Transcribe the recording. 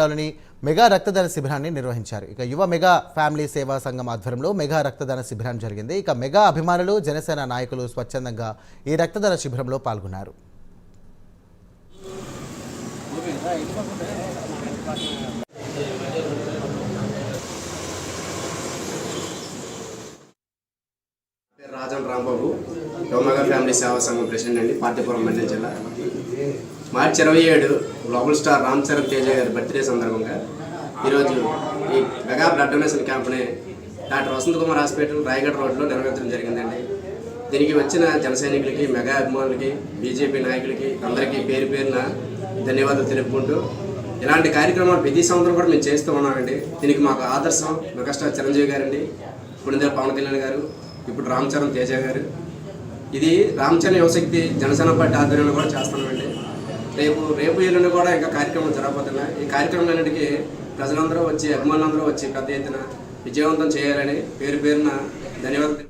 లోని మెగా రక్తదాన శిబిరాన్ని నిర్వహించారు. ఇక యువ మెగా ఫ్యామిలీ సేవా సంఘం ఆధ్వర్యంలో మెగా రక్తదాన శిబిరం జరిగింది. ఇక మెగా అభిమానులు, జనసేన నాయకులు స్వచ్ఛందంగా ఈ రక్తదాన శిబిరంలో పాల్గొన్నారు. రాజన్ రాంబాబు, యువ మెగా ఫ్యామిలీ సేవా సంఘం ప్రెసిడెంట్ అండి, పార్టీపురం మండలం జిల్లా. March 27 global star Ram Charan Teja గారి బర్త్డే సందర్భంగా ఈరోజు ఈ మెగా బ్లడ్ డొనేషన్ క్యాంప్ని డాక్టర్ వసంత్ కుమార్ హాస్పిటల్ రాయగఢ్ రోడ్లో నిర్వహించడం జరిగిందండి. దీనికి వచ్చిన జన సైనికులకి, మెగా అభిమానులకి, బీజేపీ నాయకులకి అందరికీ పేరు పేరున ధన్యవాదాలు తెలుపుకుంటూ ఇలాంటి కార్యక్రమాలు ప్రతి సంవత్సరం కూడా మేము చేస్తూ ఉన్నామండి. దీనికి మాకు ఆదర్శం మెగాస్టార్ చిరంజీవి గారండి, పుణిదేవ పవన్ కళ్యాణ్ గారు, ఇప్పుడు రామ్ చరణ్ తేజ గారు. ఇది రామ్ చరణ్ యువశక్తి జనసేన పార్టీ ఆధ్వర్యంలో కూడా చేస్తున్నామండి. రేపు ఎల్లుండి కూడా ఇంకా కార్యక్రమాలు జరగబోతున్నాయి. ఈ కార్యక్రమాలన్నిటికీ ప్రజలందరూ వచ్చి, అభిమానులందరూ వచ్చి పెద్ద ఎత్తున విజయవంతం చేయాలని పేరు పేరున ధన్యవాదాలు.